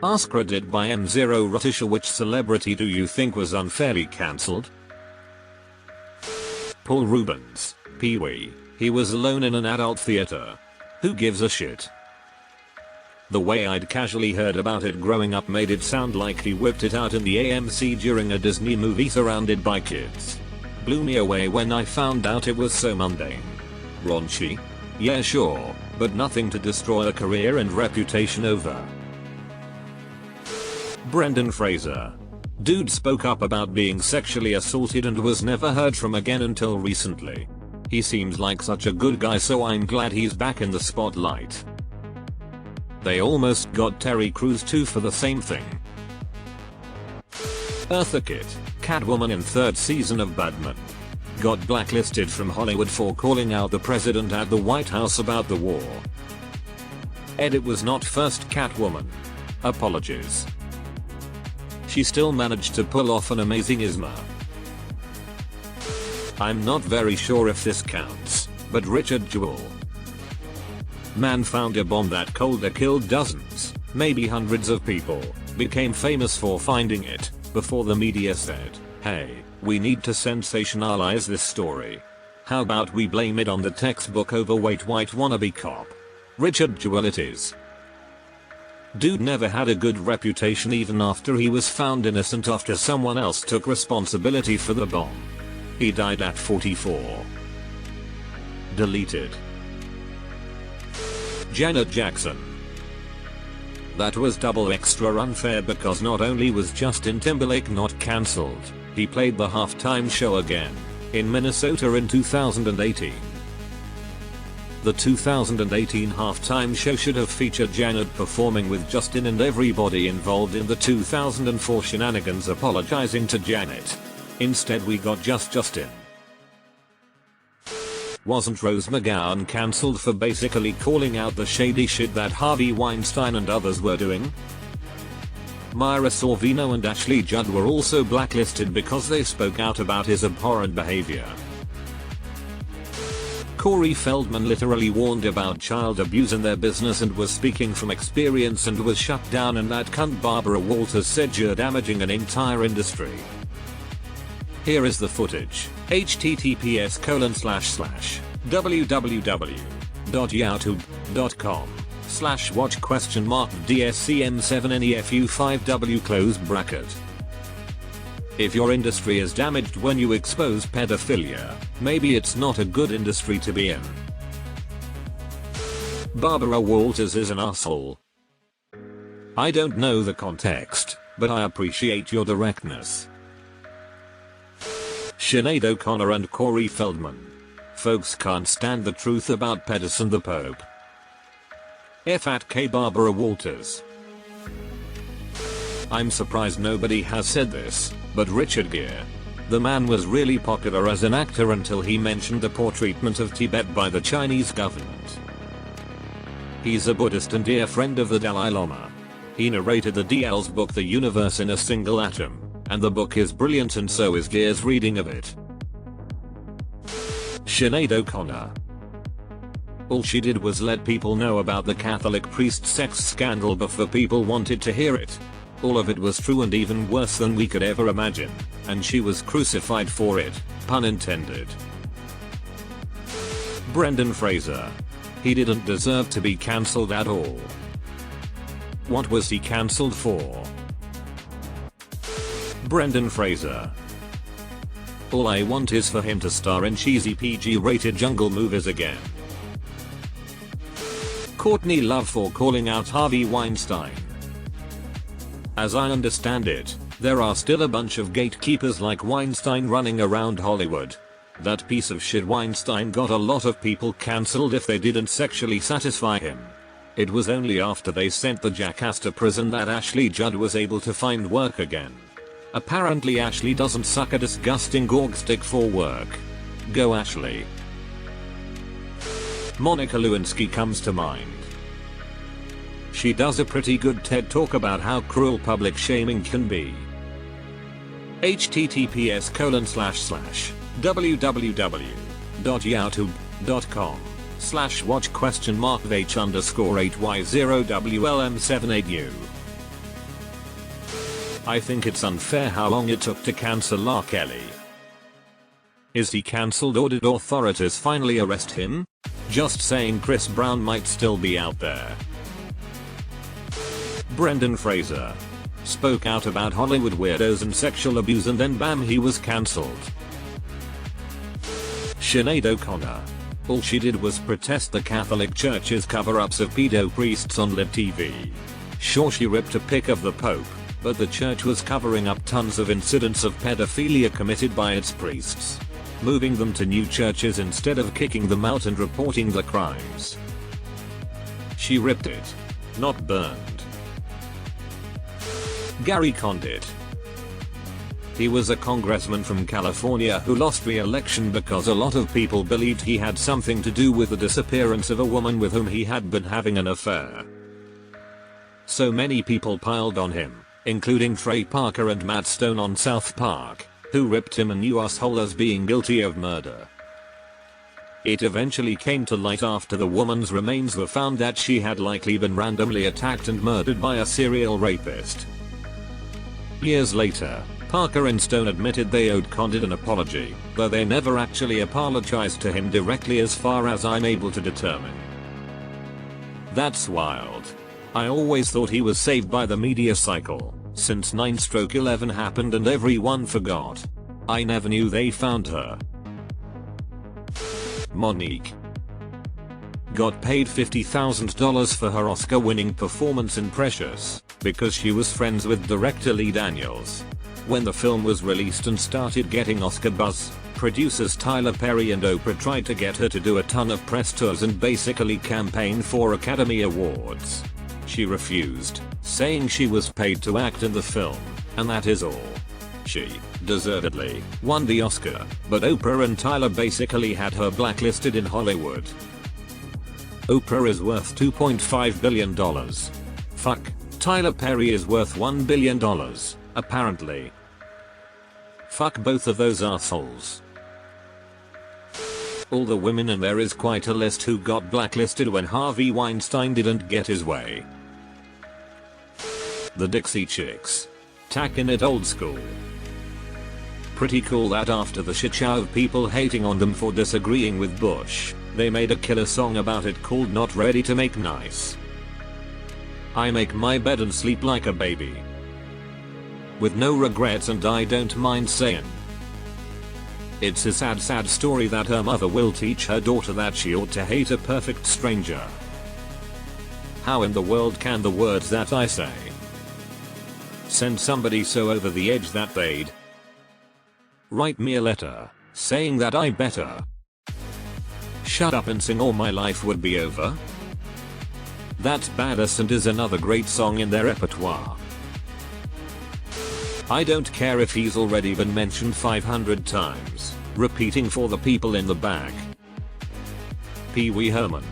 AskReddit by M0 Rotisha. Which celebrity do you think was unfairly cancelled? Paul Rubens, Pee-wee. He was alone in an adult theater. Who gives a shit? The way I'd casually heard about it growing up made it sound like he whipped it out in the AMC during a Disney movie surrounded by kids. Blew me away when I found out it was so mundane. Raunchy? Yeah, sure, but nothing to destroy a career and reputation over. Brendan Fraser. Dude spoke up about being sexually assaulted and was never heard from again until recently. He seems like such a good guy, so I'm glad he's back in the spotlight. They almost got Terry Crews too for the same thing. Eartha Kitt, Catwoman in 3rd season of Batman. Got blacklisted from Hollywood for calling out the president at the White House about the war. It was not first Catwoman. Apologies. She still managed to pull off an amazing Isma. I'm not very sure if this counts, but Richard Jewell. Man found a bomb that coulda killed dozens, maybe hundreds of people, became famous for finding it, before the media said, hey, we need to sensationalize this story. How about we blame it on the textbook overweight white wannabe cop? Richard Jewell it is. Dude never had a good reputation even after he was found innocent after someone else took responsibility for the bomb. He died at 44. Deleted. Janet Jackson. That was double extra unfair because not only was Justin Timberlake not cancelled, he played the halftime show again, in Minnesota in 2018. The 2018 halftime show should have featured Janet performing with Justin and everybody involved in the 2004 shenanigans apologizing to Janet. Instead we got just Justin. Wasn't Rose McGowan cancelled for basically calling out the shady shit that Harvey Weinstein and others were doing? Myra Sorvino and Ashley Judd were also blacklisted because they spoke out about his abhorrent behavior. Corey Feldman literally warned about child abuse in their business and was speaking from experience and was shut down, and that cunt Barbara Walters said you're damaging an entire industry. Here is the footage. https://www.youtube.com/watch?dscm7nefu5w. If your industry is damaged when you expose pedophilia, maybe it's not a good industry to be in. Barbara Walters is an asshole. I don't know the context, but I appreciate your directness. Sinead O'Connor and Corey Feldman. Folks can't stand the truth about pedis and the Pope. F@K Barbara Walters. I'm surprised nobody has said this, but Richard Gere. The man was really popular as an actor until he mentioned the poor treatment of Tibet by the Chinese government. He's a Buddhist and dear friend of the Dalai Lama. He narrated the DL's book The Universe in a Single Atom, and the book is brilliant and so is Gere's reading of it. Sinead O'Connor. All she did was let people know about the Catholic priest sex scandal before people wanted to hear it. All of it was true and even worse than we could ever imagine, and she was crucified for it, pun intended. Brendan Fraser. He didn't deserve to be cancelled at all. What was he cancelled for? Brendan Fraser. All I want is for him to star in cheesy PG-rated jungle movies again. Courtney Love for calling out Harvey Weinstein. As I understand it, there are still a bunch of gatekeepers like Weinstein running around Hollywood. That piece of shit Weinstein got a lot of people cancelled if they didn't sexually satisfy him. It was only after they sent the jackass to prison that Ashley Judd was able to find work again. Apparently Ashley doesn't suck a disgusting gorg stick for work. Go Ashley. Monica Lewinsky comes to mind. She does a pretty good TED talk about how cruel public shaming can be. https://www.youtube.com/watch?h_8y0WLM78u I think it's unfair how long it took to cancel R. Kelly. Is he cancelled or did authorities finally arrest him? Just saying, Chris Brown might still be out there. Brendan Fraser spoke out about Hollywood weirdos and sexual abuse and then bam, he was cancelled. Sinead O'Connor. All she did was protest the Catholic Church's cover-ups of pedo priests on live TV. Sure, she ripped a pic of the Pope, but the church was covering up tons of incidents of pedophilia committed by its priests, moving them to new churches instead of kicking them out and reporting the crimes. She ripped it, not burned. Gary Condit. He was a congressman from California who lost re-election because a lot of people believed he had something to do with the disappearance of a woman with whom he had been having an affair. So many people piled on him, including Trey Parker and Matt Stone on South Park, who ripped him a new asshole as being guilty of murder. It eventually came to light after the woman's remains were found that she had likely been randomly attacked and murdered by a serial rapist. Years later, Parker and Stone admitted they owed Condit an apology, though they never actually apologized to him directly as far as I'm able to determine. That's wild. I always thought he was saved by the media cycle, since 9/11 happened and everyone forgot. I never knew they found her. Monique got paid $50,000 for her Oscar-winning performance in Precious, because she was friends with director Lee Daniels. When the film was released and started getting Oscar buzz, producers Tyler Perry and Oprah tried to get her to do a ton of press tours and basically campaign for Academy Awards. She refused, saying she was paid to act in the film, and that is all. She, deservedly, won the Oscar, but Oprah and Tyler basically had her blacklisted in Hollywood. Oprah is worth $2.5 billion. Fuck, Tyler Perry is worth $1 billion, apparently. Fuck both of those assholes. All the women, and there is quite a list, who got blacklisted when Harvey Weinstein didn't get his way. The Dixie Chicks. Tacking it old school. Pretty cool that after the shit show of people hating on them for disagreeing with Bush, they made a killer song about it called Not Ready to Make Nice. I make my bed and sleep like a baby. With no regrets, and I don't mind saying. It's a sad story that her mother will teach her daughter that she ought to hate a perfect stranger. How in the world can the words that I say send somebody so over the edge that they'd write me a letter saying that I better shut up and sing or my life would be over? That's Badass and is another great song in their repertoire. I don't care if he's already been mentioned 500 times, repeating for the people in the back. Pee Wee Herman.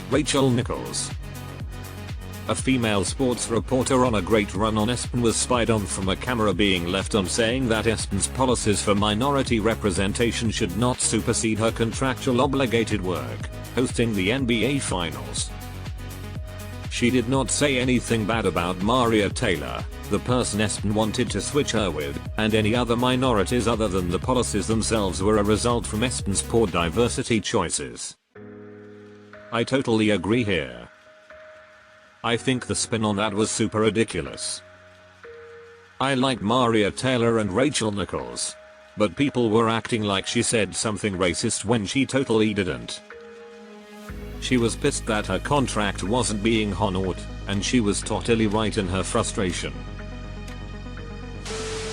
Rachel Nichols. A female sports reporter on a great run on ESPN was spied on from a camera being left on, saying that ESPN's policies for minority representation should not supersede her contractual obligated work, hosting the NBA Finals. She did not say anything bad about Maria Taylor, the person ESPN wanted to switch her with, and any other minorities other than the policies themselves were a result from ESPN's poor diversity choices. I totally agree here. I think the spin on that was super ridiculous. I like Maria Taylor and Rachel Nichols, but people were acting like she said something racist when she totally didn't. She was pissed that her contract wasn't being honored, and she was totally right in her frustration.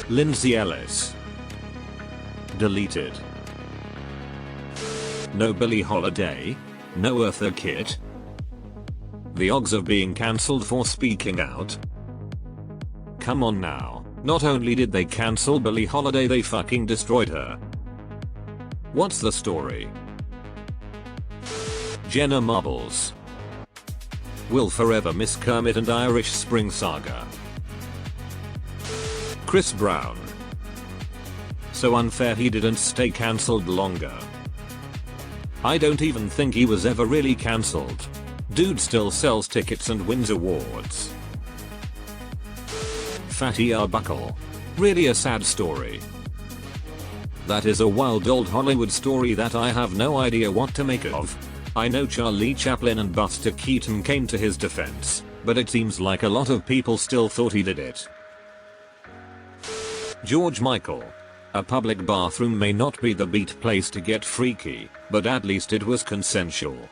Lindsay Ellis. Deleted. No Billie Holiday. No Eartha Kitt. The odds of being cancelled for speaking out. Come on now, not only did they cancel Billie Holiday, they fucking destroyed her. What's the story? Jenna Marbles. Will forever miss Kermit and Irish Spring Saga. Chris Brown. So unfair he didn't stay cancelled longer. I don't even think he was ever really cancelled. Dude still sells tickets and wins awards. Fatty Arbuckle. Really a sad story. That is a wild old Hollywood story that I have no idea what to make of. I know Charlie Chaplin and Buster Keaton came to his defense, but it seems like a lot of people still thought he did it. George Michael. A public bathroom may not be the beat place to get freaky, but at least it was consensual.